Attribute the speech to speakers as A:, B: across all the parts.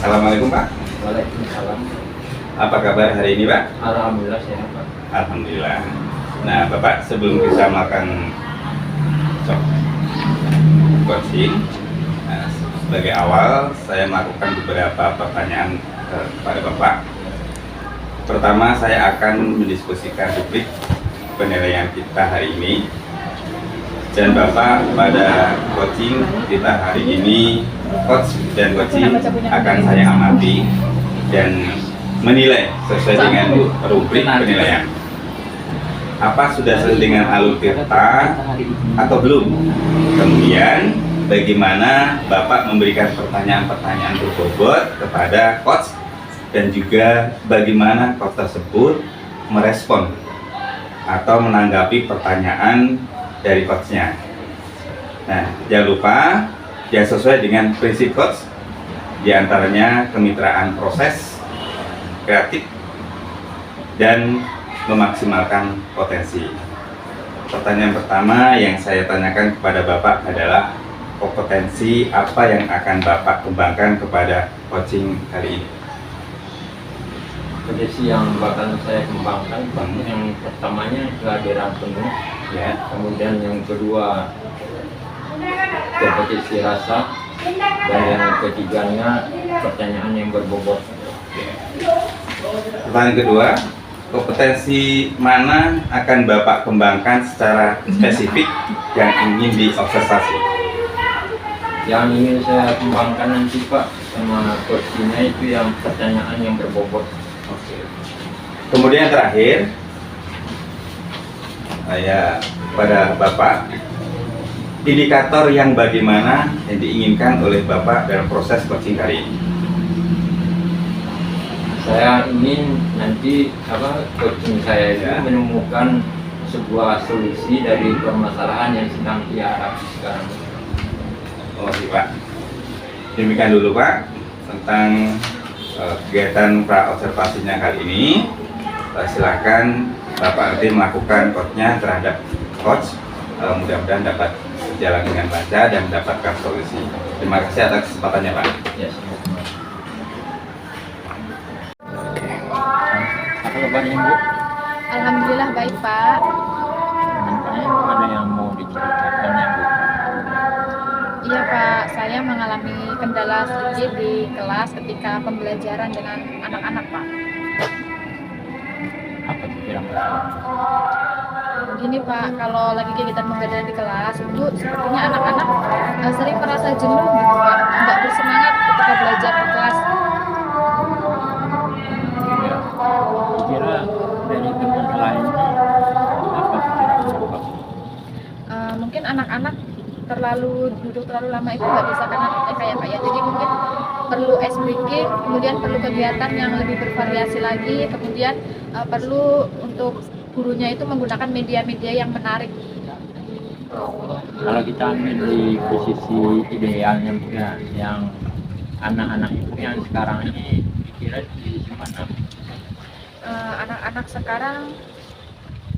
A: Assalamualaikum Pak.
B: Waalaikumsalam.
A: Apa kabar hari ini Pak?
B: Alhamdulillah sehat Pak.
A: Alhamdulillah. Nah Bapak, sebelum kita melakukan coaching, sebagai awal saya melakukan beberapa pertanyaan kepada Bapak. Pertama, saya akan mendiskusikan rubrik penilaian kita hari ini. Dan Bapak pada coaching kita hari ini, coach dan coaching akan saya amati dan menilai sesuai dengan rubrik penilaian. Apa sudah sesuai dengan alur tirta atau belum? Kemudian bagaimana Bapak memberikan pertanyaan-pertanyaan berbobot kepada coach dan juga bagaimana coach tersebut merespon atau menanggapi pertanyaan dari coachnya. Nah, jangan lupa ya sesuai dengan prinsip coach, diantaranya kemitraan proses, kreatif, dan memaksimalkan potensi. Pertanyaan pertama yang saya tanyakan kepada Bapak adalah kompetensi apa yang akan Bapak kembangkan kepada coaching kali ini?
B: Potensi yang bakal saya kembangkan Pak, yang pertamanya kehadiran penuh,
A: Ya.
B: kemudian yang kedua kompetisi rasa, dan yang ketiganya pertanyaan yang berbobot.
A: Pertanyaan kedua, kompetensi mana akan Bapak kembangkan secara spesifik yang ingin diobservasi?
B: Yang ingin saya kembangkan nanti Pak sama coachnya itu yang pertanyaan yang berbobot.
A: Oke. Kemudian terakhir, saya pada Bapak, indikator yang bagaimana yang diinginkan oleh Bapak dalam proses coaching kali ini?
B: Saya ingin nanti coaching saya itu
A: Ya.
B: menemukan sebuah solusi dari permasalahan yang sedang ia hadapi sekarang.
A: Oh, Pak. Demikian dulu Pak tentang kegiatan pra observasinya kali ini. Silakan Bapak nanti melakukan coachnya terhadap coach. Mudah-mudahan dapat berjalan dengan lancar dan mendapatkan solusi. Terima kasih atas kesempatannya Pak.
B: Ya, apa kabarnya Bu?
C: Alhamdulillah baik Pak.
B: Nampaknya ada yang mau diceritakan ya Bu?
C: Iya Pak, saya mengalami kendala sedikit di kelas ketika pembelajaran dengan anak-anak Pak.
B: Apa kira-kira?
C: Gini Pak, kalau lagi kegiatan pembelajaran di kelas itu sepertinya anak-anak sering merasa jenuh gitu Pak, nggak bersemangat ketika belajar di kelas.
B: Ya, kira dari permasalahan ini apa kira-kira Pak?
C: Mungkin anak-anak duduk terlalu lama itu nggak bisa karena kayak Pak ya. Jadi mungkin perlu ice breaking, kemudian perlu kegiatan yang lebih bervariasi lagi, kemudian perlu untuk gurunya itu menggunakan media-media yang menarik.
B: Kalau kita ambil di posisi idealnya Bu ya, yang anak-anak itu yang sekarang ini kira di mana?
C: Anak-anak sekarang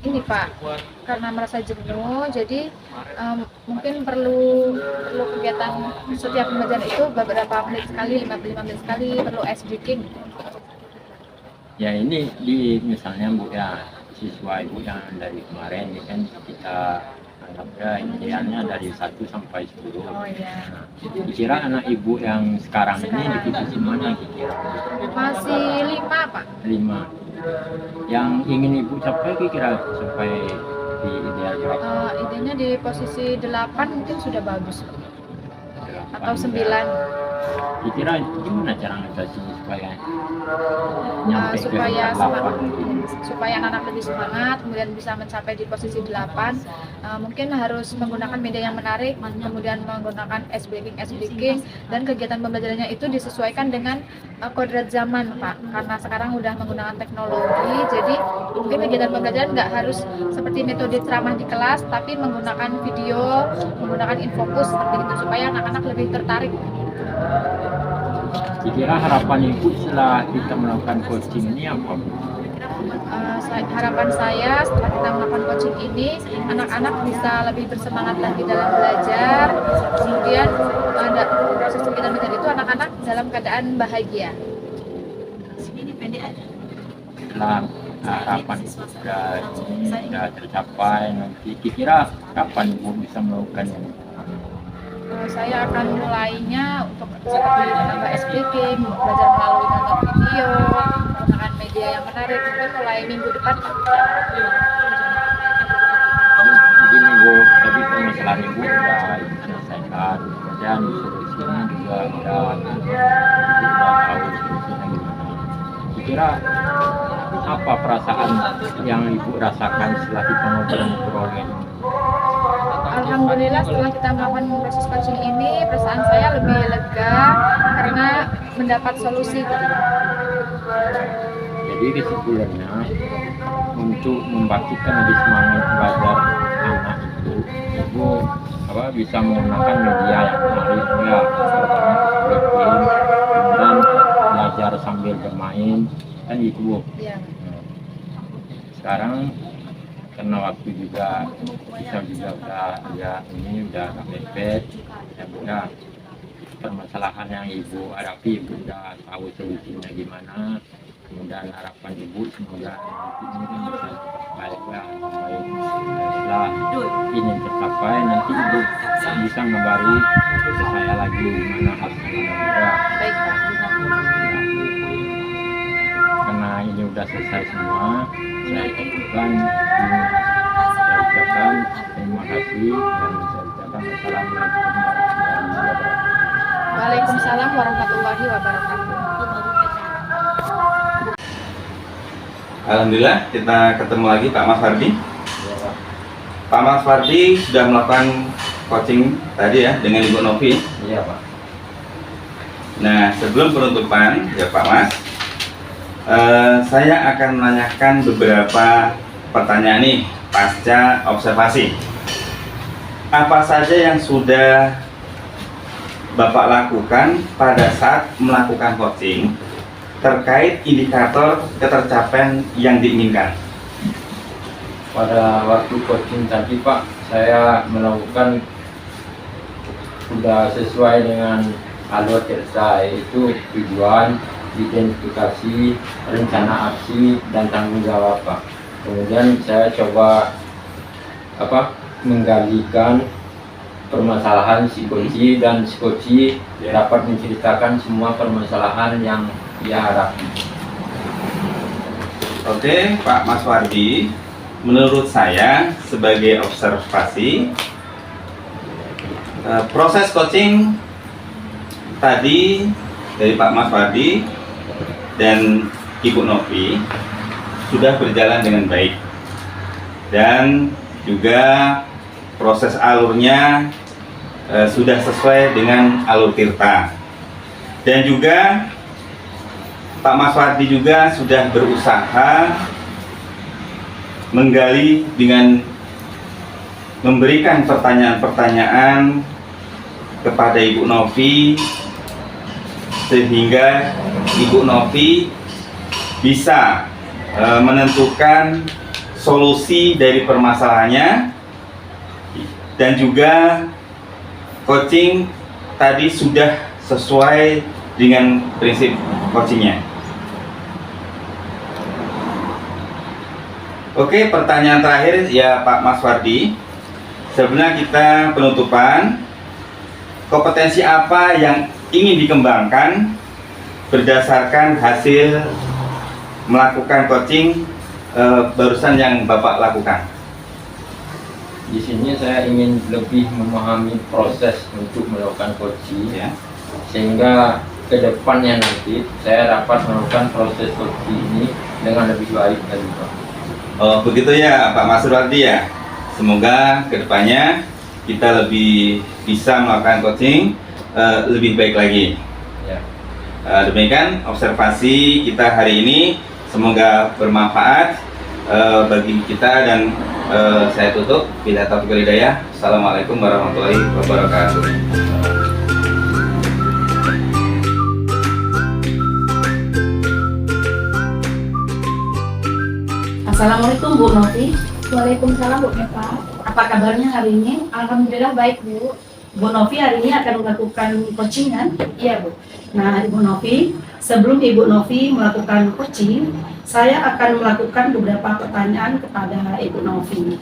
C: ini Pak, karena merasa jenuh, jadi mungkin perlu kegiatan setiap pembelajaran itu beberapa menit sekali, 5 menit sekali, perlu ice breaking.
B: Ya ini di misalnya Bu ya, siswa Ibu yang dari kemarin ini kan kita anggapnya idealnya dari 1 sampai 10.
C: Oh iya.
B: Kira anak Ibu yang sekarang ini di posisi mana kira?
C: Masih 5 Pak.
B: 5. Yang ingin Ibu capai kira supaya di ideal berapa?
C: Idenya di posisi 8 mungkin sudah bagus Pak. Atau 9.
B: Kira gimana cara ngatasi supaya nyampe ke
C: supaya
B: angka 8
C: supaya anak-anak lebih semangat, kemudian bisa mencapai di posisi 8, mungkin harus menggunakan media yang menarik, kemudian menggunakan ice breaking, dan kegiatan pembelajarannya itu disesuaikan dengan kodrat zaman Pak, karena sekarang udah menggunakan teknologi, jadi mungkin kegiatan pembelajaran nggak harus seperti metode ceramah di kelas, tapi menggunakan video, menggunakan infocus seperti itu supaya anak-anak lebih tertarik.
B: Kira harapan Ibu setelah kita melakukan coaching ini apa?
C: Harapan saya setelah kita melakukan coaching ini, anak-anak bisa lebih bersemangat lagi dalam belajar. Kemudian ada proses kegiatan itu anak-anak dalam keadaan bahagia.
B: Setelah harapan sudah tercapai, nanti kira kapan Ibu bisa melakukan ini?
C: Saya akan mulainya untuk seperti menambah speaking, belajar melalui nonton video, menggunakan media yang menarik, mungkin mulai minggu depan.
B: Jadi Ibu tadi permasalahan Ibu sudah diselesaikan, kemudian solusinya juga sudah tahu solusinya gimana. Kira apa perasaan yang Ibu rasakan setelah kita ngobrol-ngobrol ini?
C: Alhamdulillah setelah kita melakukan proses coaching ini, perasaan saya lebih lega karena mendapat solusi.
B: Jadi kesimpulannya, untuk membangkitkan lebih semangat belajar anak itu, Ibu bisa menggunakan media yang menarik, ya pertama speaking, kemudian belajar sambil bermain, kan gitu Bu.
C: Ya.
B: Sekarang karena waktu juga bisa juga udah mepet, ya udah permasalahan yang Ibu hadapi Ibu udah tahu solusinya gimana. Kemudian harapan Ibu semoga nanti ini kan bisa baik setelah ini tercapai, nanti Ibu bisa ngabari ke saya lagi gimana hasilnya juga.
C: Baik Pak.
B: Karena ini udah selesai semua, saya ucapkan terima kasih dan saya ucapkan assalamualaikum warahmatullahi wabarakatuh.
C: Waalaikumsalam warahmatullahi wabarakatuh.
A: Alhamdulillah kita ketemu lagi Pak Mas Fardi.
B: Ya, Pak.
A: Pak Mas Fardi sudah melakukan coaching tadi ya dengan Ibu Novi.
B: Iya Pak.
A: Nah, sebelum penutupan ya Pak Mas, saya akan menanyakan beberapa pertanyaan nih pasca observasi. Apa saja yang sudah Bapak lakukan pada saat melakukan coaching terkait indikator ketercapaian yang diinginkan?
B: Pada waktu coaching tadi Pak, saya melakukan sudah sesuai dengan alur kerja, yaitu tujuan, identifikasi, rencana aksi, dan tanggung jawab Pak. Kemudian saya coba menggalikan permasalahan si coach dan si coach dapat menceritakan semua permasalahan yang ia hadapi.
A: Oke, Pak Mas Fardi, menurut saya sebagai observasi, proses coaching tadi dari Pak Mas Fardi dan Ibu Novi sudah berjalan dengan baik, dan juga proses alurnya sudah sesuai dengan alur Tirta, dan juga Pak Mas Fardi juga sudah berusaha menggali dengan memberikan pertanyaan-pertanyaan kepada Ibu Novi, sehingga Ibu Novi bisa menentukan solusi dari permasalahannya, dan juga coaching tadi sudah sesuai dengan prinsip coachingnya. Oke, pertanyaan terakhir ya Pak Mas Fardi. Sebenarnya kita penutupan, kompetensi apa yang ingin dikembangkan berdasarkan hasil melakukan coaching barusan yang Bapak lakukan?
B: Di sini saya ingin lebih memahami proses untuk melakukan coaching,
A: Ya.
B: sehingga ke depannya nanti saya dapat melakukan proses coaching ini dengan lebih baik lagi Pak.
A: Oh, begitu ya Pak Mas Fardi ya. Semoga kedepannya kita lebih bisa melakukan coaching lebih baik lagi.
B: Ya.
A: Demikian observasi kita hari ini, semoga bermanfaat bagi kita, dan saya tutup. Bila taufiq wal hidayah. Assalamualaikum warahmatullahi wabarakatuh.
D: Assalamualaikum Bu Novi.
C: Waalaikumsalam Bu Neva.
D: Apa kabarnya hari ini?
C: Alhamdulillah baik Bu.
D: Bu Novi hari ini akan melakukan coachingan.
C: Iya Bu.
D: Nah, Ibu Novi, sebelum Ibu Novi melakukan coaching, saya akan melakukan beberapa pertanyaan kepada Ibu Novi.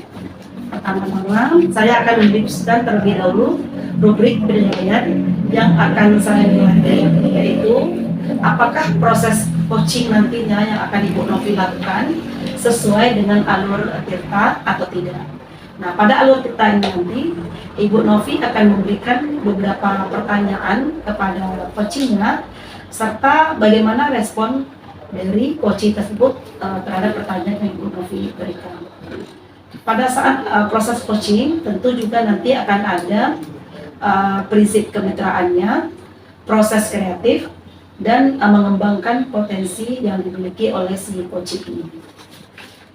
D: Pertama-tama, saya akan memberikan terlebih dahulu rubrik penilaian yang akan saya nilai, yaitu apakah proses coaching nantinya yang akan Ibu Novi lakukan sesuai dengan alur tirta atau tidak. Nah, pada alur tirta ini nanti, Ibu Novi akan memberikan beberapa pertanyaan kepada coachingnya, serta bagaimana respon dari coaching tersebut terhadap pertanyaan yang Ibu Novi berikan. Pada saat proses coaching, tentu juga nanti akan ada prinsip kemitraannya, proses kreatif, dan mengembangkan potensi yang dimiliki oleh si coaching ini.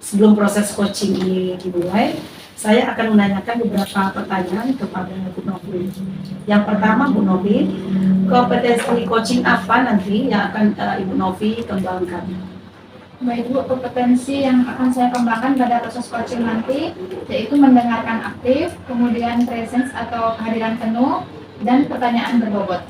D: Sebelum proses coaching ini dimulai, saya akan menanyakan beberapa pertanyaan kepada Bu Novi. Yang pertama, Bu Novi, kompetensi coaching apa nanti yang akan Ibu Novi kembangkan?
C: Baik Bu, kompetensi yang akan saya kembangkan pada proses coaching nanti yaitu mendengarkan aktif, kemudian presence atau kehadiran penuh, dan pertanyaan berbobot.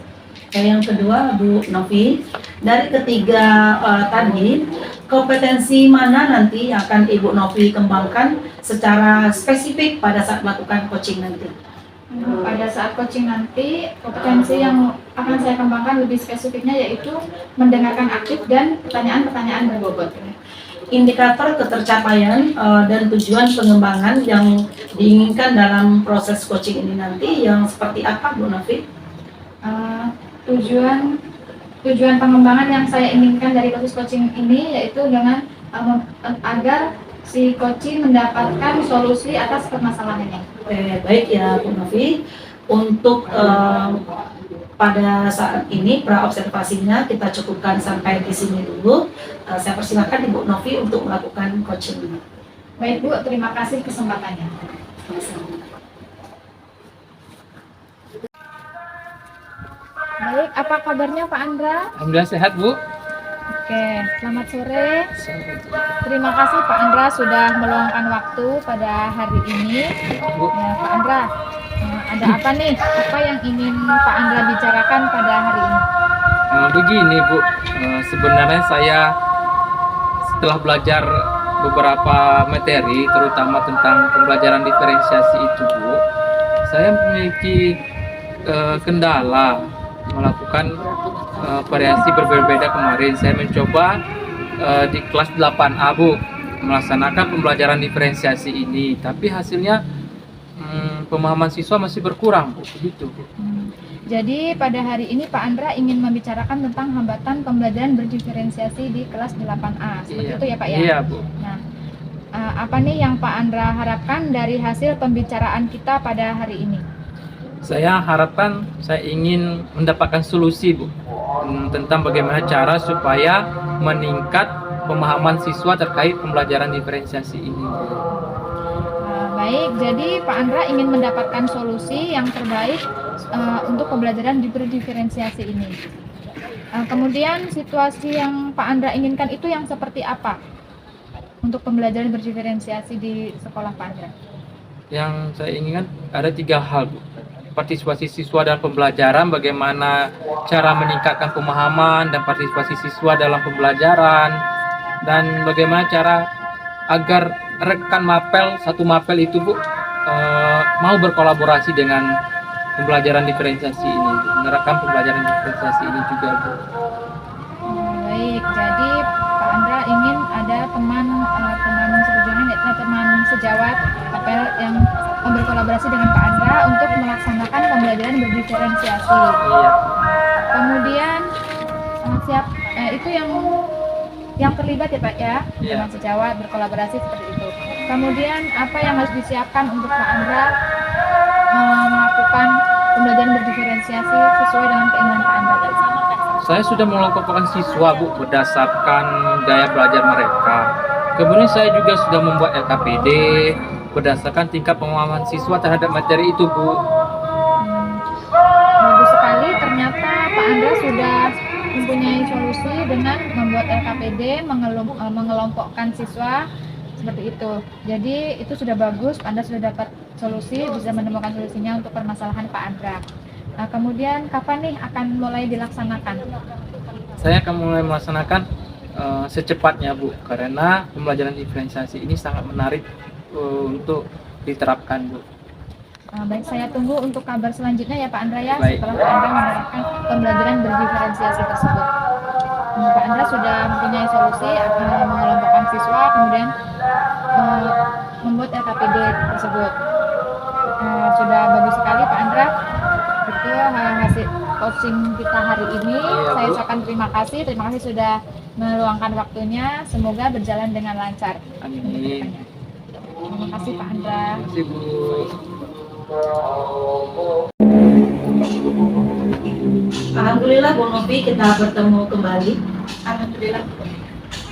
D: Yang kedua, Bu Novi, dari ketiga tadi, kompetensi mana nanti yang akan Ibu Novi kembangkan secara spesifik pada saat melakukan coaching nanti?
C: Pada saat coaching nanti, kompetensi yang akan saya kembangkan lebih spesifiknya yaitu mendengarkan aktif dan pertanyaan-pertanyaan berbobot.
D: Indikator ketercapaian dan tujuan pengembangan yang diinginkan dalam proses coaching ini nanti yang seperti apa, Bu Novi?
C: Tujuan pengembangan yang saya inginkan dari proses coaching ini yaitu dengan agar si coaching mendapatkan solusi atas permasalahannya.
D: Baik ya Bu Novi, untuk pada saat ini pra-observasinya kita cukupkan sampai di sini dulu. Saya persilakan Ibu Novi untuk melakukan coaching.
C: Baik Bu, terima kasih kesempatannya. Baik, apa kabarnya Pak Andra?
B: Alhamdulillah sehat Bu.
C: Oke, selamat sore. Terima kasih Pak Andra sudah meluangkan waktu pada hari ini. Ya, Pak Andra, ada apa nih? Apa yang ingin Pak Andra bicarakan pada hari ini?
B: Begini Bu, sebenarnya saya setelah belajar beberapa materi, terutama tentang pembelajaran diferensiasi itu Bu, saya memiliki kendala melakukan variasi berbeda-beda kemarin. Saya mencoba di kelas 8A Bu melaksanakan pembelajaran diferensiasi ini, tapi hasilnya pemahaman siswa masih berkurang Bu, begitu Bu.
C: Jadi pada hari ini Pak Andra ingin membicarakan tentang hambatan pembelajaran berdiferensiasi di kelas 8A. Seperti itu ya Pak ya?
B: Iya Bu.
C: Nah, apa nih yang Pak Andra harapkan dari hasil pembicaraan kita pada hari ini?
B: Saya harapkan saya ingin mendapatkan solusi Bu tentang bagaimana cara supaya meningkat pemahaman siswa terkait pembelajaran diferensiasi ini.
C: Baik, jadi Pak Andra ingin mendapatkan solusi yang terbaik untuk pembelajaran berdiferensiasi ini. Kemudian situasi yang Pak Andra inginkan itu yang seperti apa untuk pembelajaran berdiferensiasi di sekolah Pak Andra?
B: Yang saya inginkan ada 3 hal Bu. Partisipasi siswa dalam pembelajaran, bagaimana cara meningkatkan pemahaman dan partisipasi siswa dalam pembelajaran, dan bagaimana cara agar rekan mapel, satu mapel itu Bu mau berkolaborasi dengan pembelajaran diferensiasi ini, menerapkan pembelajaran diferensiasi ini juga Bu.
C: Baik, jadi Pak Andra ingin ada teman seperjuangan, yaitu teman sejawat mapel yang berkolaborasi dengan Pak Andra untuk melaksanakan pembelajaran berdiferensiasi.
B: Iya.
C: Kemudian itu yang terlibat ya Pak ya,
B: Iya.
C: teman sejawat berkolaborasi seperti itu. Kemudian apa yang harus disiapkan untuk Pak Andra melakukan pembelajaran berdiferensiasi sesuai dengan keinginan Pak Andra tadi?
B: Saya sudah mengelompokkan siswa Bu berdasarkan gaya belajar mereka. Kemudian saya juga sudah membuat LKPD berdasarkan tingkat pemahaman siswa terhadap materi itu Bu.
C: Bagus sekali, ternyata Pak Andra sudah mempunyai solusi dengan membuat LKPD, mengelompokkan siswa Seperti itu. Jadi itu sudah bagus, Pak Andra sudah dapat solusi, bisa menemukan solusinya untuk permasalahan Pak Andra. Nah, kemudian kapan nih akan mulai dilaksanakan?
E: Saya akan mulai melaksanakan secepatnya Bu, karena pembelajaran diferensiasi ini sangat menarik untuk diterapkan Bu.
C: Baik, saya tunggu untuk kabar selanjutnya ya Pak Andra ya,
E: Baik.
C: setelah Pak Andra menerapkan pembelajaran berdiferensiasi tersebut. Pak Andra sudah mempunyai solusi akan mengelompokkan siswa, kemudian membuat LKPD tersebut. Sudah bagus sekali Pak Andra. Itu hasil coaching kita hari ini.
E: Iya,
C: Saya
E: Bu.
C: ucapkan terima kasih sudah meluangkan waktunya. Semoga berjalan dengan lancar.
E: Amin.
C: Terima kasih Pak Andra.
E: Terima kasih Bu.
D: Alhamdulillah Bu Novi, kita bertemu kembali.
C: Alhamdulillah.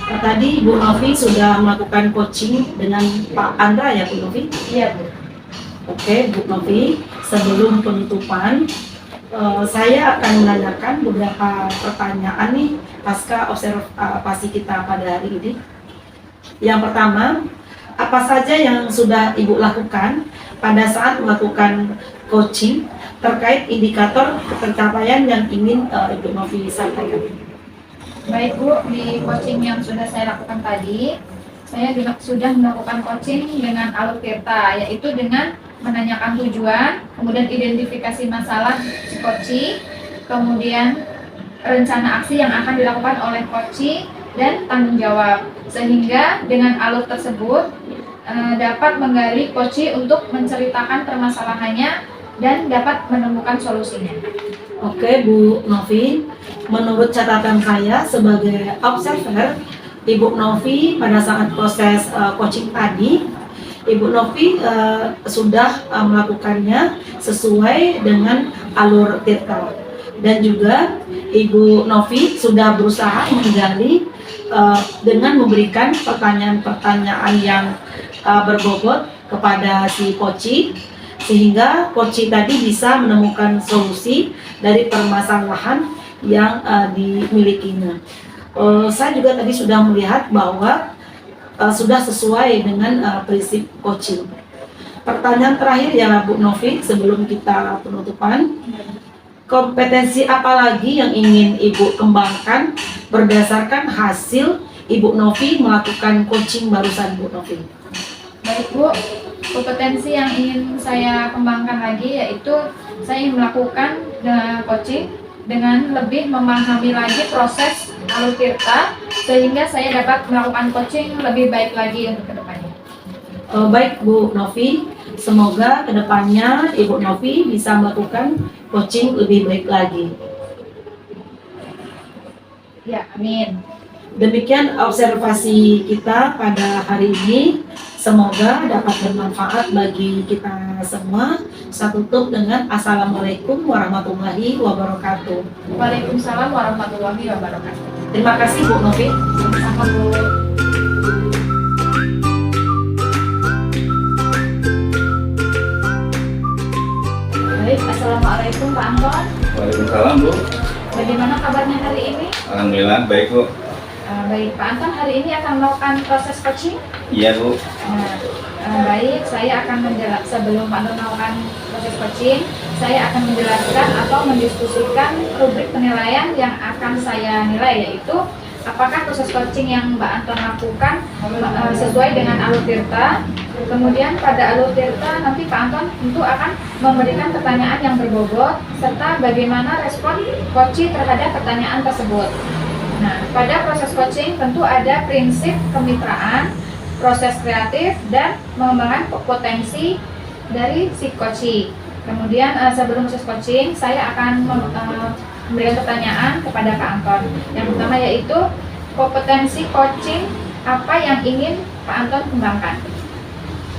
D: Tadi Bu Novi sudah melakukan coaching dengan Pak Andra ya Bu Novi?
C: Iya Bu.
D: Oke Bu Novi, sebelum penutupan saya akan menanyakan beberapa pertanyaan nih pasca observasi kita pada hari ini. Yang pertama, apa saja yang sudah Ibu lakukan pada saat melakukan coaching terkait indikator pencapaian yang ingin Ibu Novi sampaikan?
C: Baik Bu, di coaching yang sudah saya lakukan tadi, saya juga sudah melakukan coaching dengan Alur Tirta, yaitu dengan menanyakan tujuan, kemudian identifikasi masalah si coach, kemudian rencana aksi yang akan dilakukan oleh coach, dan tanggung jawab. Sehingga dengan alur tersebut dapat menggali coach untuk menceritakan permasalahannya dan dapat menemukan solusinya.
D: Oke Bu Novi, menurut catatan saya sebagai observer, Ibu Novi pada saat proses coaching tadi, Ibu Novi sudah melakukannya sesuai dengan alur Tirta, dan juga Ibu Novi sudah berusaha menggali dengan memberikan pertanyaan-pertanyaan yang berbobot kepada si coach, sehingga coach tadi bisa menemukan solusi dari permasalahan yang dimilikinya. Saya juga tadi sudah melihat bahwa sudah sesuai dengan prinsip coaching. Pertanyaan terakhir ya Bu Novi sebelum kita penutupan, kompetensi apa lagi yang ingin Ibu kembangkan berdasarkan hasil Ibu Novi melakukan coaching barusan Bu Novi?
C: Baik Bu, kompetensi yang ingin saya kembangkan lagi yaitu saya ingin melakukan coaching dengan lebih memahami lagi proses Alur Tirta, sehingga saya dapat melakukan coaching lebih baik lagi untuk kedepannya.
D: Baik Bu Novi, semoga kedepannya Ibu Novi bisa melakukan coaching lebih baik lagi.
C: Ya, amin.
D: Demikian observasi kita pada hari ini. Semoga dapat bermanfaat bagi kita semua. Saya tutup dengan Assalamualaikum warahmatullahi wabarakatuh.
C: Waalaikumsalam warahmatullahi wabarakatuh.
D: Terima kasih Bu Novi.
C: Sama-sama Bu. Baik, Assalamualaikum Pak Anton.
A: Waalaikumsalam Bu.
C: Bagaimana kabarnya hari ini?
A: Alhamdulillah baik Bu.
C: Baik, Pak Anton hari ini akan melakukan proses coaching.
A: Iya Bu.
C: Baik, saya akan menjelaskan sebelum Pak Anton melakukan proses coaching, saya akan menjelaskan atau mendiskusikan rubrik penilaian yang akan saya nilai, yaitu apakah proses coaching yang Mbak Anton lakukan sesuai dengan Alur Tirta. Kemudian pada Alur Tirta nanti Pak Anton tentu akan memberikan pertanyaan yang berbobot serta bagaimana respon coach terhadap pertanyaan tersebut. Nah, pada proses coaching tentu ada prinsip kemitraan, proses kreatif, dan mengembangkan potensi dari si coach. Kemudian sebelum proses coaching, saya akan memberikan pertanyaan kepada Pak Anton. Yang pertama yaitu kompetensi coaching apa yang ingin Pak Anton kembangkan?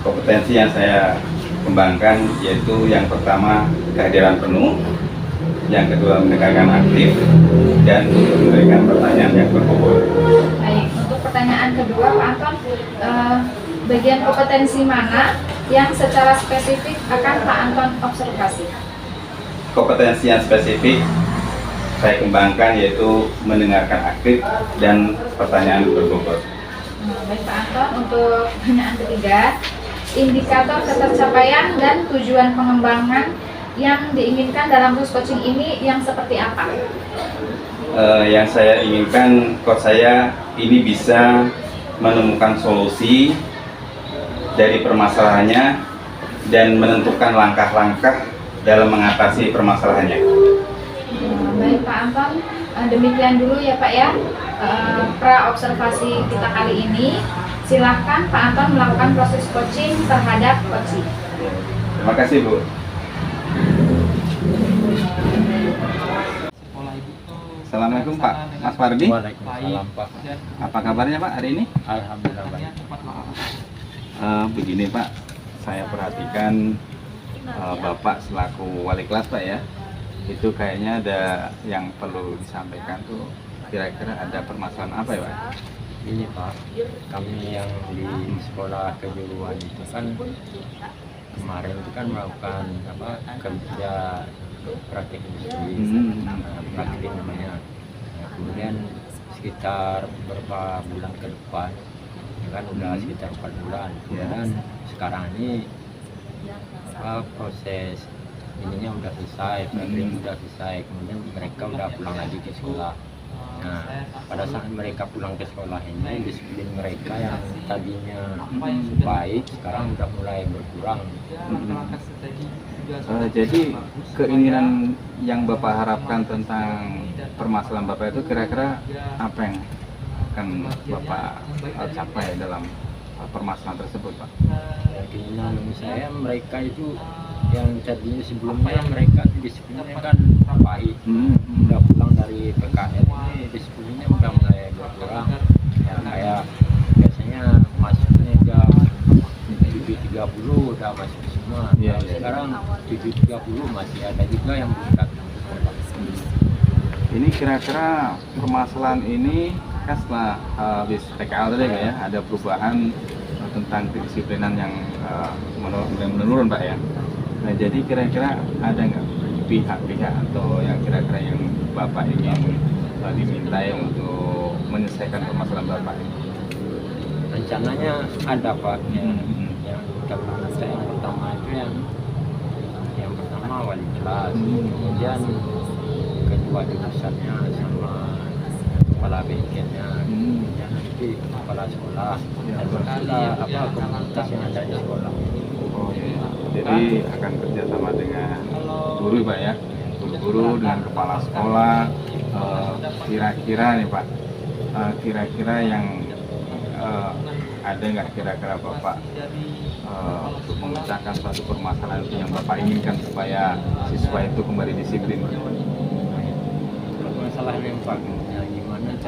A: Kompetensi yang saya kembangkan yaitu yang pertama kehadiran penuh, yang kedua mendengarkan aktif, dan memberikan pertanyaan yang berbobot.
C: Baik, untuk pertanyaan kedua Pak Anton, bagian kompetensi mana yang secara spesifik akan Pak Anton observasi?
A: Kompetensi yang spesifik saya kembangkan yaitu mendengarkan aktif dan pertanyaan berbobot.
C: Baik Pak Anton, untuk pertanyaan ketiga, indikator ketercapaian dan tujuan pengembangan yang diinginkan dalam course coaching ini yang seperti apa?
A: Yang saya inginkan coach saya ini bisa menemukan solusi dari permasalahannya dan menentukan langkah-langkah dalam mengatasi permasalahannya.
C: Baik Pak Anton, demikian dulu ya Pak ya pra observasi kita kali ini. Silahkan Pak Anton melakukan proses coaching terhadap coaching.
A: Terima kasih Bu. Assalamualaikum Pak Mas Fardi.
B: Waalaikumsalam Pak.
A: Apa kabarnya Pak hari ini?
B: Alhamdulillah baik.
A: Begini Pak, saya perhatikan Bapak selaku wali kelas Pak ya, itu kayaknya ada yang perlu disampaikan tuh. Kira-kira ada permasalahan apa ya Pak?
B: Ini Pak, kami yang di sekolah kejuruan itu kan kemarin itu kan melakukan kerja praktik industri, praktik namanya. Nah, kemudian sekitar beberapa bulan ke depan, ya kan udah sekitar 4 bulan. Kemudian sekarang ini proses ininya udah selesai, praktik udah selesai. Kemudian mereka udah pulang lagi ke sekolah. Nah, pada saat mereka pulang ke sekolah ini, disiplin mereka yang tadinya baik, sekarang udah mulai berkurang.
A: Jadi keinginan yang Bapak harapkan tentang permasalahan Bapak itu kira-kira apa yang akan Bapak capai dalam permasalahan tersebut Pak?
B: Keinginan saya mereka itu yang tadinya sebelumnya mereka disiplinnya kan baik, udah pulang dari PKL ini disiplinnya udah mulai berkurang. Ya, kayak biasanya masuknya jam 7.30 udah masuk semua. Sekarang 7.30 masih ada juga yang belum datang.
A: Ini kira-kira permasalahan ini kan setelah habis PKL tadi ya, ada perubahan tentang kedisiplinan yang menurun Pak ya. Nah jadi kira-kira ada nggak pihak-pihak atau yang kira-kira yang Bapak ingin dimintai untuk menyelesaikan permasalahan Bapak ini?
B: Rencananya ada Pak, yang pertama itu yang pertama wali kelas, kemudian kedua jurusannya sama kepala bengkelnya, kemudian nanti kepala sekolah, dan berserta komunitas yang ada di sekolah.
A: Jadi akan kerjasama dengan guru Pak ya, guru dengan kepala sekolah. Kira-kira nih Pak, kira-kira yang ada nggak kira-kira Bapak untuk memecahkan suatu permasalahan itu yang Bapak inginkan supaya siswa itu kembali disiplin?
B: Masalah yang Pak, ya, gimana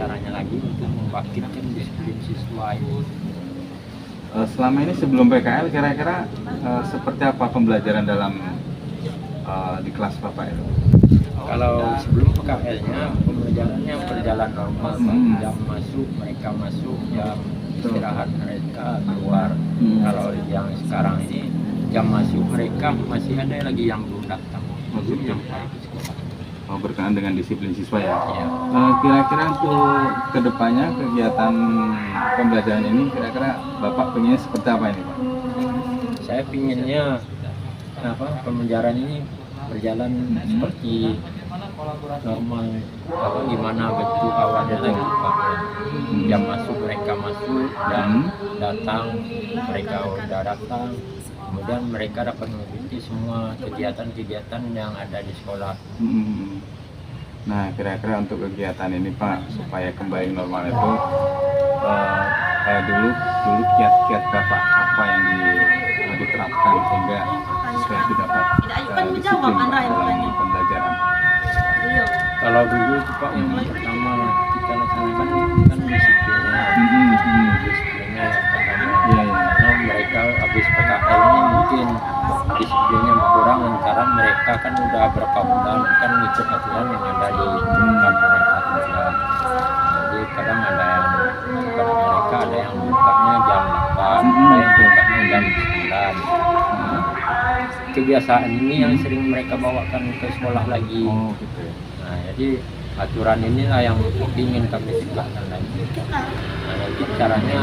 B: caranya lagi untuk membangkitkan disiplin siswa itu?
A: Selama ini sebelum PKL kira-kira seperti apa pembelajaran dalam di kelas Bapak itu?
B: Kalau sebelum PKL-nya pembelajarannya berjalan normal, jam masuk mereka masuk, jam istirahat mereka keluar. Kalau yang sekarang ini jam masuk mereka masih ada lagi yang belum datang. Belum
A: Berkenaan dengan disiplin siswa ya.
B: Iya.
A: Kira-kira untuk kedepannya kegiatan pembelajaran ini kira-kira Bapak pengennya seperti apa ini Pak?
B: Saya pinginnya pembelajaran ini berjalan seperti normal, gimana bentuk awalnya lagi Pak. Jam masuk mereka masuk, dan datang mereka udah datang. Kemudian mereka dapat mengikuti semua kegiatan-kegiatan yang ada di sekolah.
A: Nah, kira-kira untuk kegiatan ini Pak, supaya kembali normal itu dulu kiat-kiat Bapak apa yang diterapkan sehingga siswa itu dapat disiplin dalam pembelajaran?
B: Kalau dulu Pak yang pertama kita laksanakan kan disiplinnya, disiplinnya yang pertama. Karena mereka habis PKL ini mungkin disiplinnya berkurang antara mereka kan udah berapa bulan kan ngikut aturan yang ada di tempat mereka tinggal. Jadi kadang ada yang mereka ada yang bukanya jam 8, ada yang bukanya jam 9. Kebiasaan ini yang sering mereka bawakan ke sekolah lagi.
A: Oh gitu.
B: Nah, jadi aturan inilah yang ingin kami tegakkan lagi. Nah, nanti caranya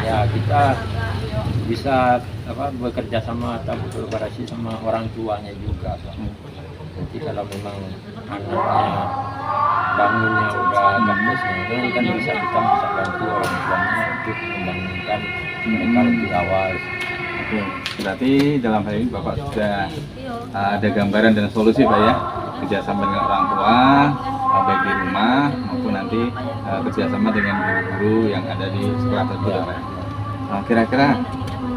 B: ya kita bisa bekerja sama atau berkolaborasi sama orang tuanya juga, Pak. Nanti kalau memang anaknya bangunnya udah agak besar, kan bisa kita bisa bantu orang tuanya untuk membangunkan mereka lebih awal.
A: Oke, berarti dalam hal ini Bapak sudah ada gambaran dan solusi Pak ya, kerjasama dengan orang tua, baik di rumah maupun nanti kerjasama dengan guru-guru yang ada di sekolah tersebut Pak. Nah, kira-kira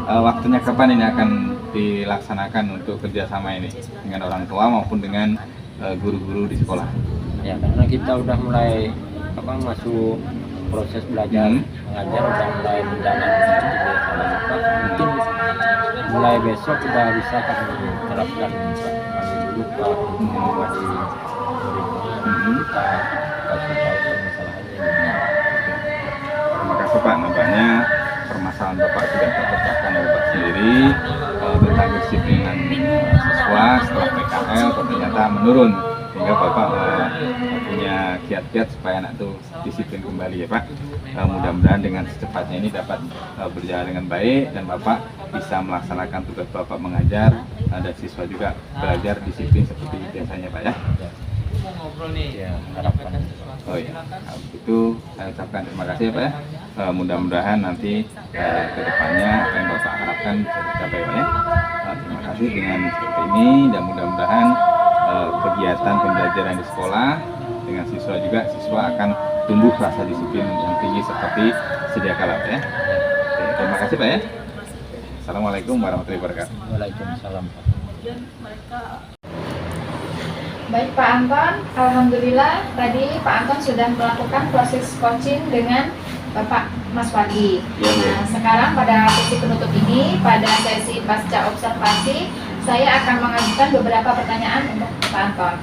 A: waktunya kapan ini akan dilaksanakan untuk kerjasama ini dengan orang tua maupun dengan guru-guru di sekolah?
B: Ya, karena kita udah mulai masuk proses belajar mengajar, udah mulai menjalankan seperti biasa lagi, Pak. Mungkin mulai besok sudah bisa kami terapkan, Pak. Kami dulu Pak buat di rumah kita kasih tahu permasalahannya gimana.
A: Terima kasih Pak, nampaknya permasalahan Bapak sudah terpecahkan oleh Bapak sendiri tentang kedisiplinan siswa setelah PKL ternyata menurun, sehingga Bapak punya kiat-kiat supaya anak itu disiplin kembali ya Pak. Mudah-mudahan dengan secepatnya ini dapat berjalan dengan baik dan Bapak bisa melaksanakan tugas Bapak mengajar dan siswa juga belajar disiplin seperti biasanya Pak ya.
B: Ya, harapan.
A: Oh iya, itu saya ucapkan terima kasih ya Pak ya. Mudah-mudahan nanti ke depannya apa yang Bapak harapkan bisa tercapai Pak ya. Terima kasih dengan seperti ini dan mudah-mudahan kegiatan pembelajaran di sekolah dengan siswa juga, siswa akan tumbuh rasa disiplin yang tinggi seperti sedia kala Pak ya. Oke, terima kasih Pak ya. Assalamualaikum warahmatullahi wabarakatuh.
B: Waalaikumsalam, Pak.
C: Baik Pak Anton, alhamdulillah tadi Pak Anton sudah melakukan proses coaching dengan Bapak Mas Wadi.
A: Ya, Bu.
C: Nah, sekarang pada sesi penutup ini, pada sesi pasca observasi, saya akan mengajukan beberapa pertanyaan untuk Pak Anton.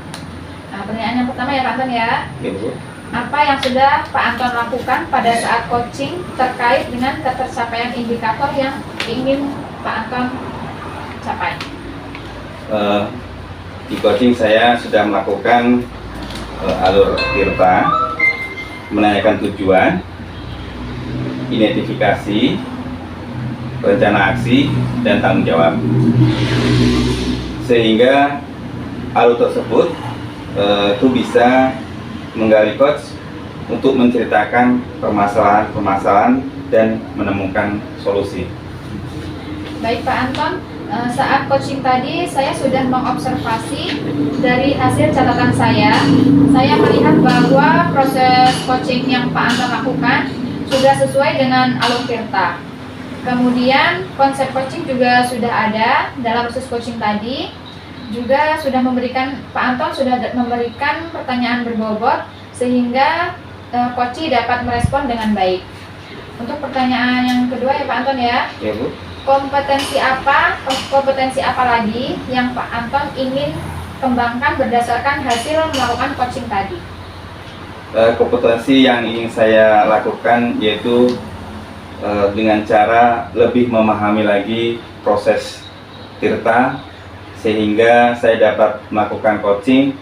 C: Nah, pertanyaan yang pertama ya Pak Anton ya.
A: Oke, Bu.
C: Apa yang sudah Pak Anton lakukan pada saat coaching terkait dengan ketercapaian indikator yang ingin Pak Anton capai?
A: Di coaching saya sudah melakukan alur tirta, menanyakan tujuan, identifikasi, rencana aksi, dan tanggung jawab. Sehingga alur tersebut itu bisa menggali coach untuk menceritakan permasalahan-permasalahan dan menemukan solusi.
C: Baik Pak Anton, saat coaching tadi saya sudah mengobservasi dari hasil catatan saya melihat bahwa proses coaching yang Pak Anton lakukan sudah sesuai dengan alur tirta. Kemudian konsep coaching juga sudah ada dalam proses coaching tadi, juga sudah memberikan, Pak Anton sudah memberikan pertanyaan berbobot sehingga coach dapat merespon dengan baik. Untuk pertanyaan yang kedua ya Pak Anton ya.
A: Ya Bu.
C: Kompetensi apa lagi yang Pak Anton ingin kembangkan berdasarkan hasil melakukan coaching tadi?
A: Kompetensi yang ingin saya lakukan yaitu dengan cara lebih memahami lagi proses tirta sehingga saya dapat melakukan coaching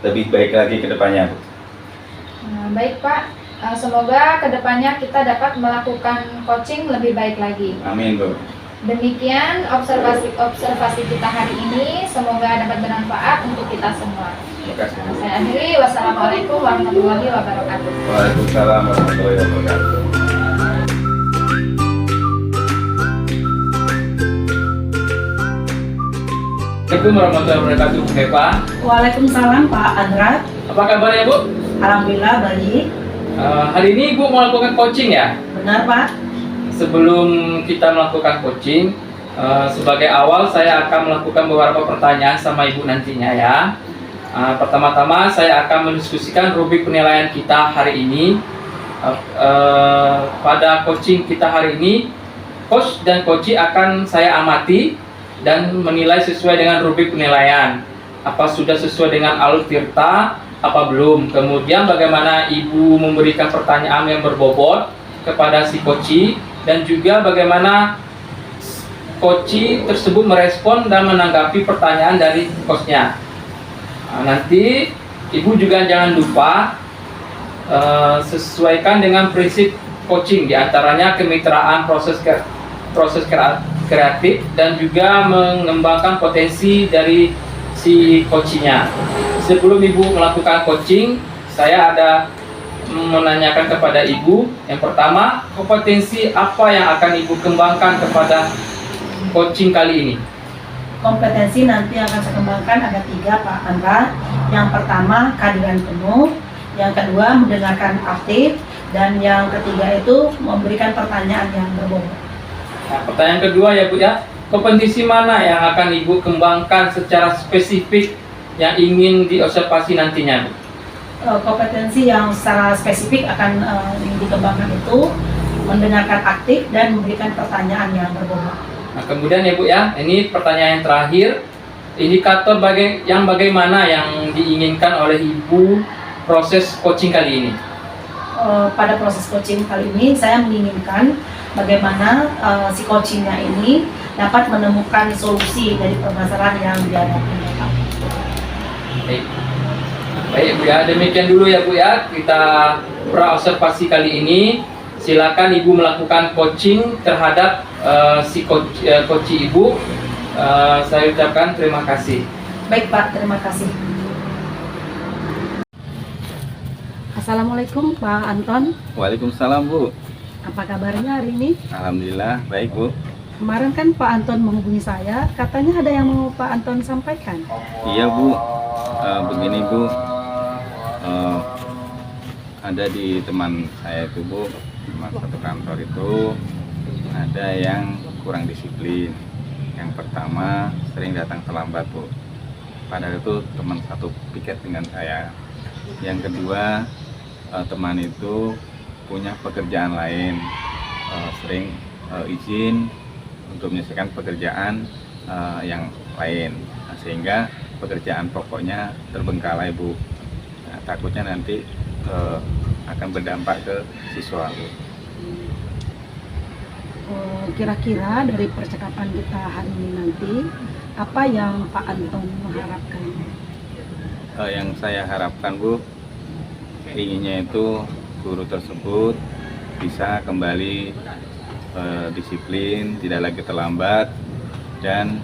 A: lebih baik lagi ke depannya.
C: Nah, baik Pak, semoga kedepannya kita dapat melakukan coaching lebih baik lagi.
A: Amin Bu.
C: Demikian observasi kita hari ini, semoga dapat bermanfaat untuk kita semua.
A: Terima kasih.
C: Saya akhiri, wassalamualaikum warahmatullahi wabarakatuh.
A: Waalaikumsalam warahmatullahi wabarakatuh.
E: Assalamualaikum warahmatullahi wabarakatuh, Pak.
D: Waalaikumsalam Pak Andra.
E: Apa kabarnya Bu?
D: Alhamdulillah baik.
E: Hari ini Ibu mau melakukan coaching ya?
D: Benar Pak?
E: Sebelum kita melakukan coaching, sebagai awal saya akan melakukan beberapa pertanyaan sama Ibu nantinya ya. Pertama-tama saya akan mendiskusikan rubrik penilaian kita hari ini. Pada coaching kita hari ini, coach dan coachee akan saya amati dan menilai sesuai dengan rubrik penilaian. Apa sudah sesuai dengan alur tirta, apa belum. Kemudian bagaimana Ibu memberikan pertanyaan yang berbobot kepada si coachee, dan juga bagaimana coachee tersebut merespon dan menanggapi pertanyaan dari coachnya. Nanti Ibu juga jangan lupa sesuaikan dengan prinsip coaching, diantaranya kemitraan proses kreatif dan juga mengembangkan potensi dari si coachingnya. Sebelum ibu melakukan coaching, saya ada menanyakan kepada ibu. Yang pertama, kompetensi apa yang akan ibu kembangkan kepada coaching kali ini?
D: Kompetensi nanti akan saya kembangkan ada 3 Pak Andra. Yang pertama kehadiran penuh, yang kedua mendengarkan aktif, dan yang ketiga itu memberikan pertanyaan yang berbobot.
E: Nah, pertanyaan kedua ya Bu ya, kompetensi mana yang akan ibu kembangkan secara spesifik yang ingin diobservasi nantinya Bu?
D: Kompetensi yang secara spesifik akan dikembangkan itu mendengarkan aktif dan memberikan pertanyaan yang berbobot.
E: Nah, kemudian ya Bu ya, ini pertanyaan yang terakhir, indikator bagaimana yang diinginkan oleh ibu proses coaching kali ini?
D: Pada proses coaching kali ini saya menginginkan bagaimana si coachingnya ini dapat menemukan solusi dari permasalahan yang dihadapi.
E: Baik Bu ya, demikian dulu ya Bu ya, kita praobservasi kali ini. Silakan Ibu melakukan coaching terhadap si coach Ibu. Saya ucapkan terima kasih.
D: Baik Pak, terima kasih. Assalamualaikum Pak Anton.
A: Waalaikumsalam Bu.
D: Apa kabarnya hari ini?
A: Alhamdulillah baik Bu.
D: Kemarin kan Pak Anton menghubungi saya, katanya ada yang mau Pak Anton sampaikan.
A: Iya Bu. Begini Bu. Ada di teman saya itu Bu, teman satu kantor itu ada yang kurang disiplin. Yang pertama sering datang terlambat Bu. Padahal itu teman satu piket dengan saya. Yang kedua teman itu punya pekerjaan lain, sering izin untuk menyelesaikan pekerjaan yang lain, sehingga pekerjaan pokoknya terbengkalai Bu. Nah, takutnya nanti akan berdampak ke siswa Bu.
D: Kira-kira dari percakapan kita hari ini nanti, apa yang Pak Anton mengharapkan?
A: Yang saya harapkan Bu, inginnya itu guru tersebut bisa kembali disiplin, tidak lagi terlambat, dan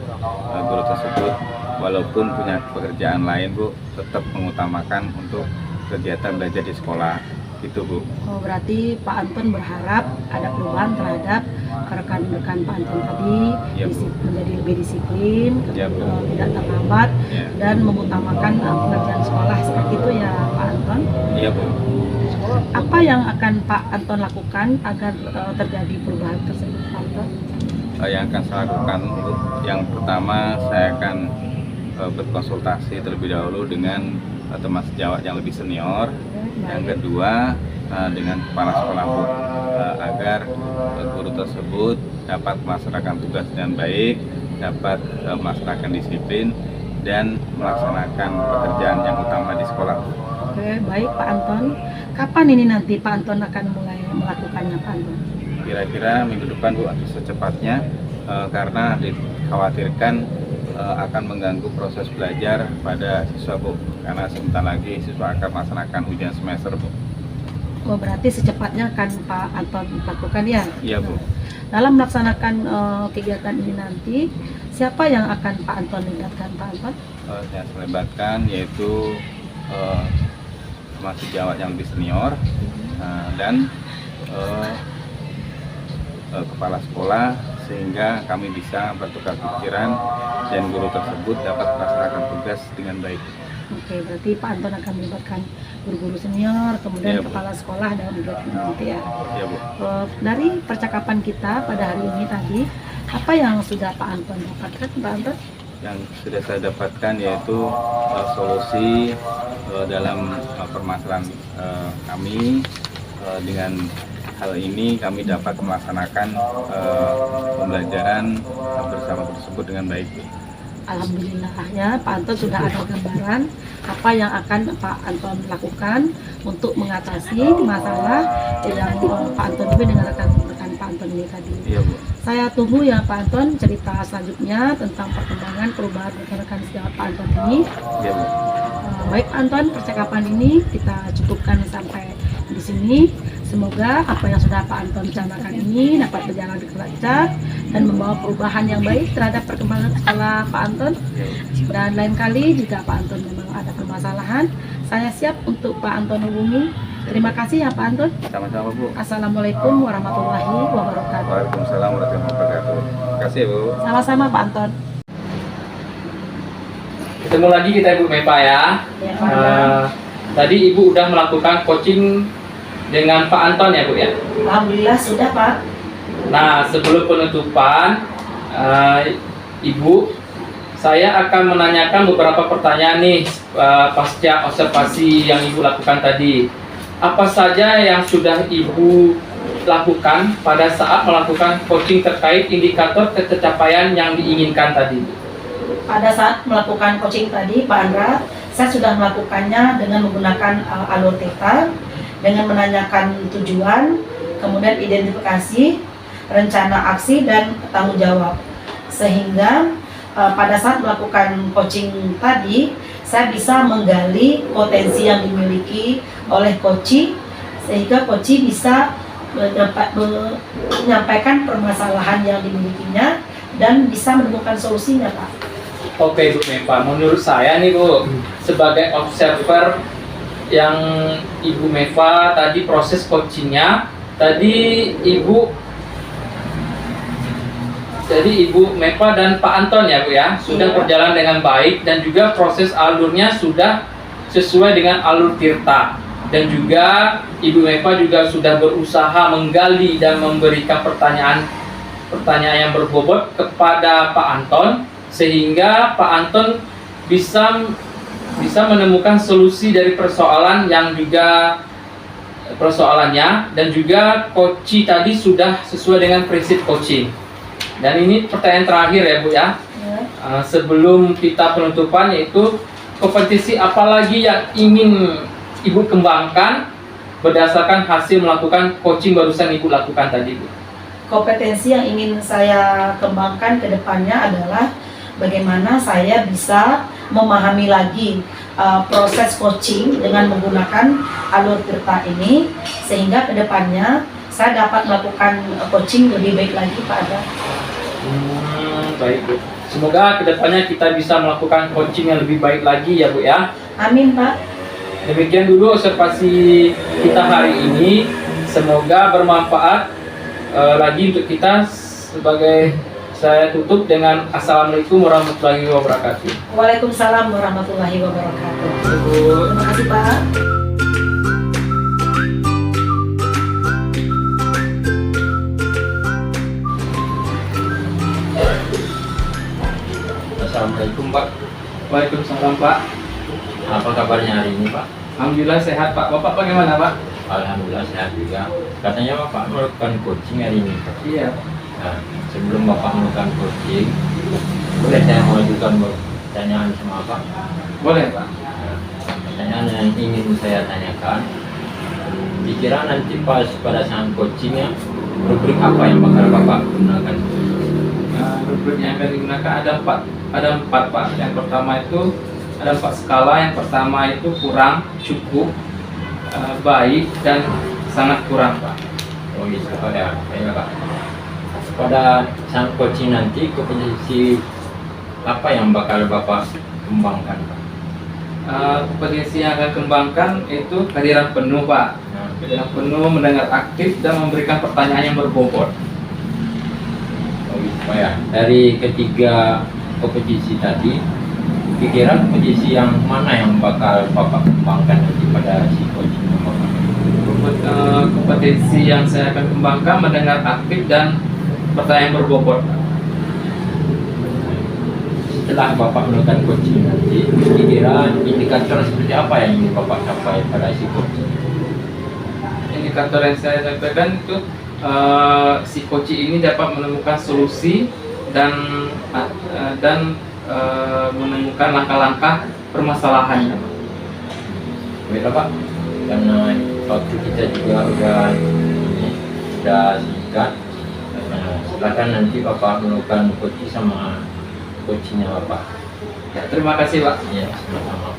A: guru tersebut walaupun punya pekerjaan lain Bu, tetap mengutamakan untuk kegiatan belajar di sekolah. Itu Bu.
D: Oh, berarti Pak Anton berharap ada perubahan terhadap rekan-rekan Pak Anton tadi,
A: Ya, Bu.
D: menjadi lebih disiplin,
A: Ya, Bu.
D: tidak terlambat,
A: Ya.
D: dan mengutamakan pekerjaan sekolah seperti itu ya Pak Anton.
A: Iya Bu.
D: Apa yang akan Pak Anton lakukan agar terjadi perubahan tersebut Pak Anton?
A: Yang akan saya lakukan Bu, yang pertama saya akan berkonsultasi terlebih dahulu dengan teman sejawat yang lebih senior. Yang kedua dengan kepala sekolah Bu, agar guru tersebut dapat melaksanakan tugas dengan baik, dapat melaksanakan disiplin dan melaksanakan pekerjaan yang utama di sekolah.
D: Oke, baik Pak Anton. Kapan ini nanti Pak Anton akan mulai melakukannya Pak Anton?
A: Kira-kira minggu depan Bu, atau secepatnya, karena dikhawatirkan akan mengganggu proses belajar pada siswa Bu, karena sebentar lagi siswa akan melaksanakan ujian semester Bu.
D: Oh, berarti secepatnya akan Pak Anton lakukan ya?
A: Iya Bu.
D: Dalam melaksanakan kegiatan ini nanti, siapa yang akan Pak Anton libatkan Pak Anton?
A: Yang saya libatkan yaitu teman sejawat yang lebih senior dan kepala sekolah, sehingga kami bisa bertukar pikiran dan guru tersebut dapat melaksanakan tugas dengan baik.
D: Oke, berarti Pak Anton akan melibatkan guru-guru senior, kemudian
A: Iya, Bu.
D: kepala sekolah dan juga nanti ya.
A: Ya Bu.
D: Dari percakapan kita pada hari ini tadi, apa yang sudah Pak Anton dapatkan Pak Anton?
A: Yang sudah saya dapatkan yaitu solusi dalam permasalahan kami. Dengan hal ini kami dapat melaksanakan pembelajaran bersama tersebut dengan baik.
D: Alhamdulillah ya, Pak Anton sudah ada gambaran apa yang akan Pak Anton lakukan untuk mengatasi masalah yang Pak Anton ini dengan rekan-rekan Pak Anton ini tadi.
A: Iya Bu.
D: Saya tunggu ya Pak Anton cerita selanjutnya tentang perkembangan perubahan rekan-rekan sejawat Pak Anton ini.
A: Iya Bu.
D: Baik Pak Anton, percakapan ini kita cukupkan sampai di sini. Semoga apa yang sudah Pak Anton bicarakan ini dapat berjalan dengan lancar dan membawa perubahan yang baik terhadap perkembangan sekolah Pak Anton. Dan lain kali jika Pak Anton memang ada permasalahan, saya siap untuk Pak Anton hubungi. Terima kasih ya Pak Anton.
A: Sama-sama Bu.
D: Assalamualaikum warahmatullahi wabarakatuh.
A: Waalaikumsalam warahmatullahi wabarakatuh. Terima kasih Bu.
D: Sama-sama Pak Anton.
E: Ketemu lagi kita Ibu Mepa ya.
D: Ya, Pak Anton.
E: Tadi Ibu udah melakukan coaching dengan Pak Anton ya Bu ya.
D: Alhamdulillah sudah Pak.
E: Nah, sebelum penutupan, Ibu, saya akan menanyakan beberapa pertanyaan nih pasca observasi yang Ibu lakukan tadi. Apa saja yang sudah Ibu lakukan pada saat melakukan coaching terkait indikator pencapaian yang diinginkan tadi?
D: Pada saat melakukan coaching tadi Pak Andra, saya sudah melakukannya dengan menggunakan alur theta, dengan menanyakan tujuan, kemudian identifikasi, rencana aksi, dan tanggung jawab. Sehingga pada saat melakukan coaching tadi, saya bisa menggali potensi yang dimiliki oleh coach, sehingga coach bisa menyampaikan permasalahan yang dimilikinya dan bisa menemukan solusinya Pak.
E: Oke Bu Mepa, menurut saya nih Bu, sebagai observer yang Ibu Mepa tadi proses coachingnya, tadi Ibu Mepa dan Pak Anton ya Bu ya, sudah
D: Iya.
E: berjalan dengan baik dan juga proses alurnya sudah sesuai dengan alur Tirta. Dan juga Ibu Mepa juga sudah berusaha menggali dan memberikan pertanyaan yang berbobot kepada Pak Anton, sehingga Pak Anton bisa menemukan solusi dari persoalan yang juga persoalannya, dan juga coach tadi sudah sesuai dengan prinsip coaching. Dan ini pertanyaan terakhir ya Bu ya. Sebelum kita penutupan, yaitu kompetisi apa lagi yang ingin Ibu kembangkan berdasarkan hasil melakukan coaching barusan Ibu lakukan tadi Bu?
D: Kompetensi yang ingin saya kembangkan ke depannya adalah bagaimana saya bisa memahami lagi proses coaching dengan menggunakan alur tirta ini, sehingga ke depannya saya dapat melakukan coaching lebih baik lagi Pak Ada.
E: Baik Bu. Semoga kedepannya kita bisa melakukan coaching yang lebih baik lagi ya Bu ya.
D: Amin Pak.
E: Demikian dulu observasi kita hari ini. Semoga bermanfaat lagi untuk kita. Sebagai saya tutup dengan Assalamualaikum warahmatullahi wabarakatuh.
D: Waalaikumsalam warahmatullahi wabarakatuh. Terima kasih Pak.
B: Assalamualaikum Pak.
E: Waalaikumsalam Pak.
B: Apa kabarnya hari ini Pak?
E: Alhamdulillah sehat Pak. Bapak bagaimana Pak?
B: Alhamdulillah sehat juga. Katanya Bapak melakukan coaching hari ini Pak.
E: Iya.
B: Nah, sebelum Bapak melakukan coaching, boleh saya mengajukan pertanyaan sama Bapak?
E: Boleh Pak.
B: Nah, pertanyaan yang ingin saya tanyakan, dikira nanti pas pada saat coachingnya, rubrik apa yang bakal Bapak gunakan?
E: Rubrik yang akan digunakan ada empat Pak. Yang pertama itu ada 4 skala. Yang pertama itu kurang, cukup, baik, dan sangat kurang Pak.
B: Oh gitu Pak ya, Pak. Pada saat coaching nanti, kompetensi apa yang bakal Bapak kembangkan Pak?
E: Kompetensi yang akan kembangkan itu kehadiran penuh Pak.
B: Nah,
E: Kehadiran penuh, mendengar aktif, dan memberikan pertanyaan yang berbobot.
B: oh gitu Pak ya. Dari ketiga kompetisi tadi, kira-kira kompetisi yang mana yang bakal Bapak kembangkan nanti pada si coaching Bapak?
E: Kompetensi yang saya akan kembangkan mendengar aktif dan pertanyaan berbobot.
B: Setelah Bapak melakukan coaching nanti, kira-kira indikator seperti apa yang ingin Bapak capai pada si coaching?
E: Indikator yang saya sampaikan itu si coach ini dapat menemukan solusi dan menemukan langkah-langkah permasalahannya.
B: Baiklah Pak, karena waktu kita juga sudah singkat. Silakan nanti Bapak melakukan coaching sama coachingnya Bapak.
E: Ya, terima kasih Pak.
B: Ya, sama-sama.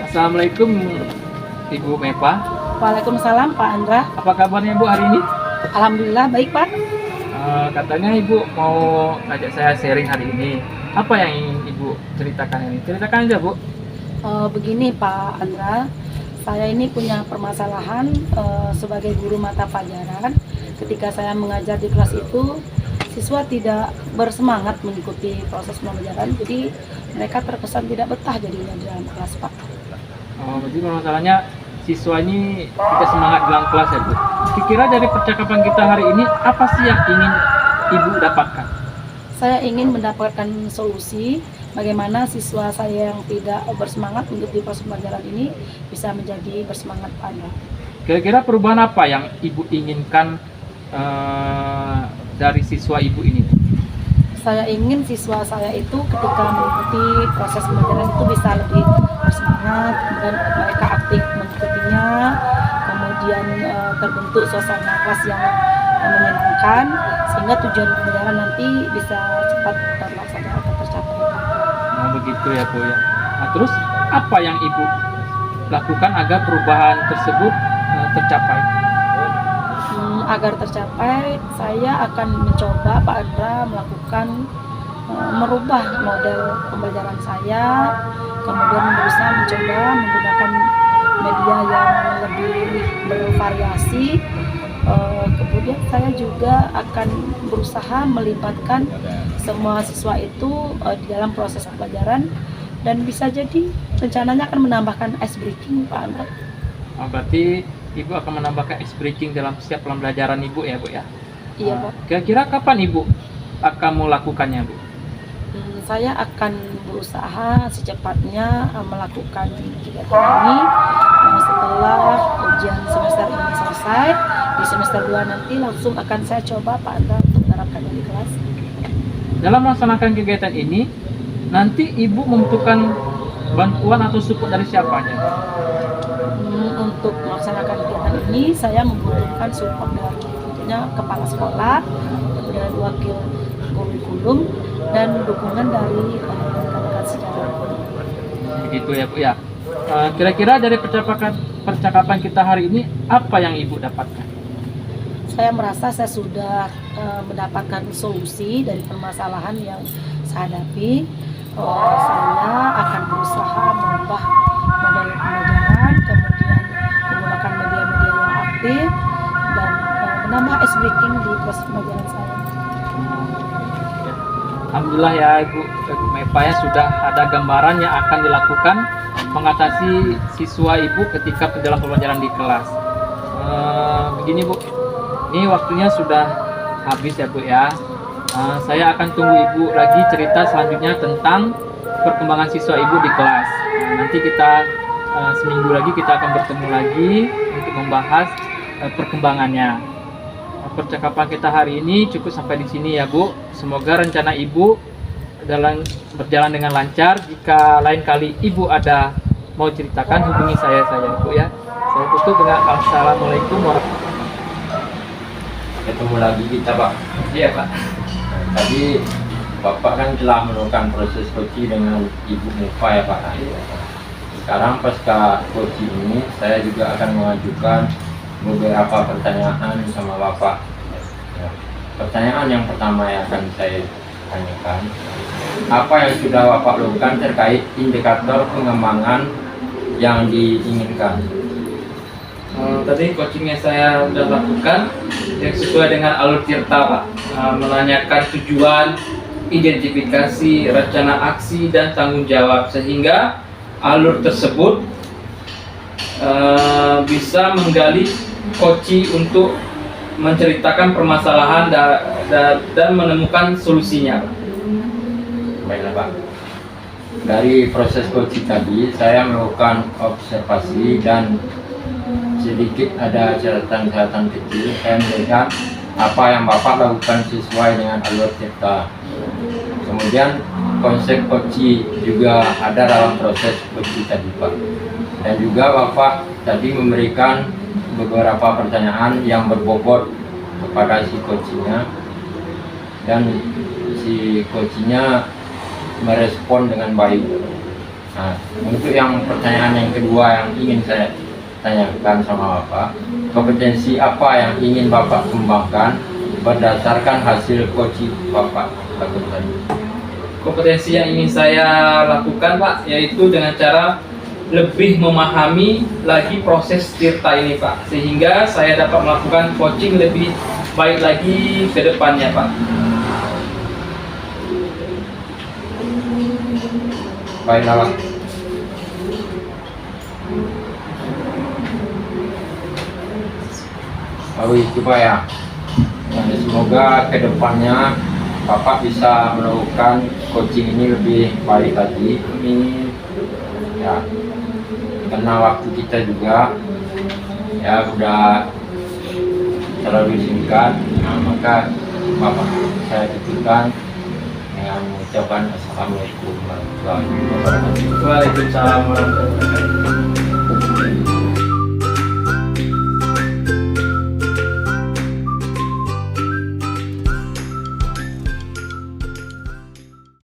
E: Assalamualaikum Ibu Mepa.
D: Waalaikumsalam Pak Andra.
E: Apa kabarnya Bu hari ini?
D: Alhamdulillah baik Pak.
E: Katanya Ibu mau ngajak saya sharing hari ini. Apa yang ingin Ibu ceritakan ini? Ceritakan aja Bu.
D: Begini Pak Andra, saya ini punya permasalahan sebagai guru mata pelajaran. Ketika saya mengajar di kelas itu, siswa tidak bersemangat mengikuti proses pembelajaran, jadi mereka terkesan tidak betah jadinya di dalam kelas Pak.
E: Jadi masalahnya siswa ini tidak semangat dalam kelas ya Bu. Kira-kira dari percakapan kita hari ini, apa sih yang ingin Ibu dapatkan?
D: Saya ingin mendapatkan solusi bagaimana siswa saya yang tidak bersemangat mengikuti proses pembelajaran ini bisa menjadi bersemangat Pak Andra.
E: Kira-kira perubahan apa yang Ibu inginkan dari siswa Ibu ini?
D: Saya ingin siswa saya itu ketika mengikuti proses pembelajaran itu bisa lebih bersemangat dan mereka aktif mengikutinya, kemudian terbentuk suasana kelas yang menyenangkan sehingga tujuan pembelajaran nanti bisa cepat terlaksana atau tercapai.
E: Begitu ya Bu ya. Nah, terus apa yang Ibu lakukan agar perubahan tersebut tercapai?
D: Agar tercapai, saya akan mencoba Pak Andra melakukan merubah model pembelajaran saya, kemudian berusaha mencoba menggunakan media yang lebih bervariasi. Kemudian saya juga akan berusaha melibatkan semua siswa itu di dalam proses pembelajaran dan bisa jadi rencananya akan menambahkan ice breaking Pak Andra.
E: Berarti Ibu akan menambahkan ice breaking dalam setiap pembelajaran Ibu ya Bu ya?
D: Iya Pak.
E: Kira-kira kapan Ibu akan melakukannya Bu?
D: Saya akan berusaha secepatnya melakukan kegiatan ini setelah ujian semester ini selesai. Di semester 2 nanti langsung akan saya coba Pak Andra untuk menerapkannya di kelas.
E: Dalam melaksanakan kegiatan ini, nanti Ibu membutuhkan bantuan atau support dari siapanya?
D: Untuk melaksanakan kegiatan ini, saya membutuhkan support dari tentunya kepala sekolah, kemudian wakil kurikulum, dan dukungan dari rekan-rekan sejarah.
E: Begitu ya Bu ya. Kira-kira dari percakapan kita hari ini, apa yang Ibu dapatkan?
D: Saya merasa saya sudah mendapatkan solusi dari permasalahan yang saya hadapi. Saya akan berusaha merubah model pembelajaran, kemudian menggunakan media-media yang aktif, dan menambah ice breaking di proses pembelajaran saya.
E: Alhamdulillah ya Ibu Mepa ya, sudah ada gambaran yang akan dilakukan mengatasi siswa Ibu ketika dalam pembelajaran di kelas. Begini Bu, ini waktunya sudah habis ya Bu ya. Saya akan tunggu Ibu lagi cerita selanjutnya tentang perkembangan siswa Ibu di kelas. Nanti kita seminggu lagi kita akan bertemu lagi untuk membahas perkembangannya. Percakapan kita hari ini cukup sampai di sini ya Bu. Semoga rencana Ibu berjalan dengan lancar. Jika lain kali Ibu ada mau ceritakan, hubungi saya Bu ya. Saya tutup dengan assalamualaikum warahmatullahi wabarakatuh.
B: Ketemu lagi kita Pak.
E: Iya Pak.
B: Tadi Bapak kan telah melakukan proses coaching dengan Ibu Mepa ya Pak. Sekarang pasca coaching ini saya juga akan mengajukan beberapa pertanyaan sama Bapak. Ya. Pertanyaan yang pertama yang akan saya tanyakan, apa yang sudah Bapak lakukan terkait indikator pengembangan yang diinginkan?
E: Tadi coaching yang saya sudah lakukan yang sesuai dengan alur Tirta Pak, menanyakan tujuan, identifikasi, rencana aksi, dan tanggung jawab, sehingga alur tersebut bisa menggali coaching untuk menceritakan permasalahan dan menemukan solusinya.
B: Baiklah Pak. Dari proses coaching tadi saya melakukan observasi dan sedikit ada catatan kecil. Saya melihat apa yang Bapak lakukan sesuai dengan alur Tirta. Kemudian konsep coaching juga ada dalam proses coaching tadi Pak. Dan juga Bapak tadi memberikan beberapa pertanyaan yang berbobot kepada si coachingnya, dan si coachingnya merespon dengan baik. Nah, untuk yang pertanyaan yang kedua yang ingin saya tanyakan sama Bapak, kompetensi apa yang ingin Bapak kembangkan berdasarkan hasil coaching Bapak lakukan tadi?
E: Kompetensi yang ingin saya lakukan Pak, yaitu dengan cara lebih memahami lagi proses tirta ini Pak, sehingga saya dapat melakukan coaching lebih baik lagi ke depannya Pak.
B: Baiklah Pak. Lalu itu Pak ya. Dan semoga kedepannya Bapak bisa melakukan coaching ini lebih baik lagi. Amin. Ya, karena waktu kita juga ya udah terlalu singkat. Nah, maka Bapak saya tutupkan dengan mengucapkan assalamualaikum warahmatullahi wabarakatuh.
E: Waalaikumsalam warahmatullahi wabarakatuh.